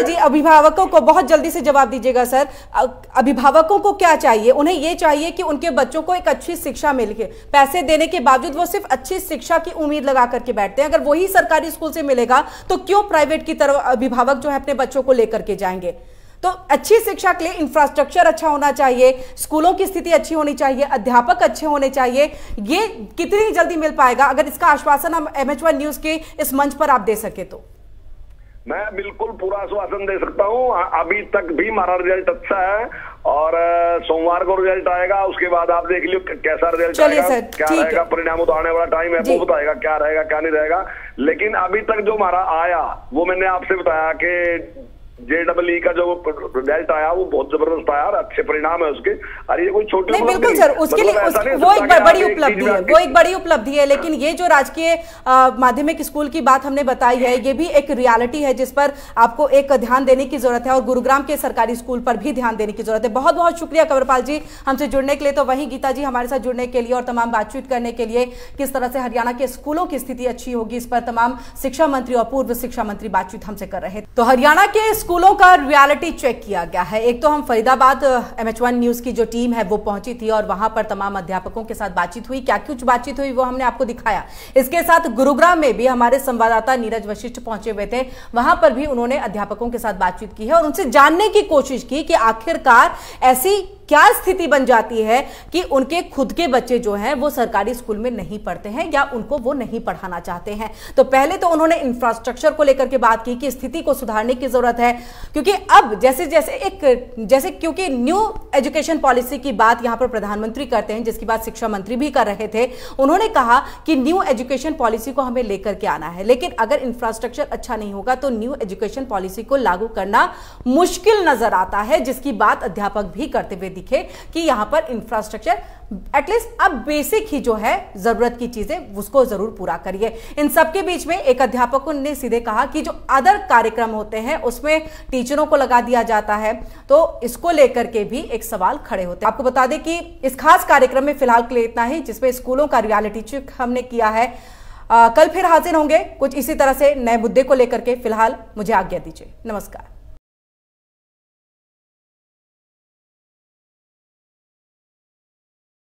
जी अभिभावकों को बहुत जल्दी से जवाब दीजिएगा सर। अभिभावकों को क्या चाहिए? उन्हें ये चाहिए कि उनके बच्चों को एक अच्छी शिक्षा मिल के, पैसे देने के बावजूद वो सिर्फ अच्छी शिक्षा की उम्मीद लगा करके बैठते हैं। अगर वही सरकारी स्कूल से मिलेगा तो क्यों प्राइवेट की तरफ अभिभावक जो है अपने बच्चों को लेकर के जाएंगे? तो अच्छी शिक्षा के लिए इंफ्रास्ट्रक्चर अच्छा होना चाहिए, स्कूलों की स्थिति अच्छी होनी चाहिए, अध्यापक अच्छे होने चाहिए। ये कितनी जल्दी मिल पाएगा? अगर इसका आश्वासन हम MH1 न्यूज के इस मंच पर आप दे सके तो। मैं बिल्कुल पूरा आश्वासन दे सकता हूँ। अभी तक भी हमारा रिजल्ट अच्छा है और सोमवार को रिजल्ट आएगा, उसके बाद आप देख लियो कैसा रिजल्ट आएगा, क्या रहेगा परिणाम। तो आने वाला टाइम है, वो बताएगा क्या रहेगा क्या नहीं रहेगा। लेकिन अभी तक जो हमारा आया वो मैंने आपसे बताया कि JEE का जो रिजल्ट आया वो बहुत जबरदस्त आया और अच्छे परिणाम है उसके। अरे ये कोई छोटी नहीं, बिल्कुल सर, उसके लिए वो एक बड़ी उपलब्धि है, वो एक बड़ी उपलब्धि है। लेकिन ये जो राजकीय माध्यमिक स्कूल की बात हमने बताई है, ये भी एक रियलिटी है जिस पर आपको एक ध्यान देने की जरूरत है और गुरुग्राम के सरकारी स्कूल पर भी ध्यान देने की जरूरत है। बहुत बहुत शुक्रिया कंवरपाल जी हमसे जुड़ने के लिए। तो वहीं गीता जी हमारे साथ जुड़ने के लिए और तमाम बातचीत करने के लिए, किस तरह से हरियाणा के स्कूलों की स्थिति अच्छी होगी, इस पर तमाम शिक्षा मंत्री और पूर्व शिक्षा मंत्री बातचीत हमसे कर रहे। तो हरियाणा के स्कूलों का रियलिटी चेक किया गया है। एक तो हम फरीदाबाद MH1 न्यूज की जो टीम है वो पहुंची थी और वहां पर तमाम अध्यापकों के साथ बातचीत हुई। क्या कुछ बातचीत हुई वो हमने आपको दिखाया। इसके साथ गुरुग्राम में भी हमारे संवाददाता नीरज वशिष्ठ पहुंचे हुए थे, वहां पर भी उन्होंने अध्यापकों के साथ बातचीत की है और उनसे जानने की कोशिश की कि आखिरकार ऐसी क्या स्थिति बन जाती है कि उनके खुद के बच्चे जो हैं वो सरकारी स्कूल में नहीं पढ़ते हैं या उनको वो नहीं पढ़ाना चाहते हैं। तो पहले तो उन्होंने इंफ्रास्ट्रक्चर को लेकर के बात की कि स्थिति को सुधारने की जरूरत है, क्योंकि अब जैसे क्योंकि न्यू एजुकेशन पॉलिसी की बात यहां पर प्रधानमंत्री करते हैं, जिसकी बात शिक्षा मंत्री भी कर रहे थे। उन्होंने कहा कि न्यू एजुकेशन पॉलिसी को हमें लेकर के आना है, लेकिन अगर इंफ्रास्ट्रक्चर अच्छा नहीं होगा तो न्यू एजुकेशन पॉलिसी को लागू करना मुश्किल नजर आता है, जिसकी बात अध्यापक भी करते हुए दिखे कि यहां पर इंफ्रास्ट्रक्चर एटलीस्ट अब बेसिक ही जो है जरूरत की चीजें उसको जरूर पूरा करिए। इन सबके बीच में एक अध्यापक ने सीधे कहा कि जो अदर कार्यक्रम होते हैं उसमें टीचरों को लगा दिया जाता है, तो इसको लेकर के भी एक सवाल खड़े होते हैं। आपको बता दें कि इस खास कार्यक्रम में फिलहाल के लिए इतना ही, जिसमें स्कूलों का रियलिटी चेक हमने किया है। कल फिर हाजिर होंगे कुछ इसी तरह से नए मुद्दे को लेकर के। फिलहाल मुझे आज्ञा दीजिए, नमस्कार।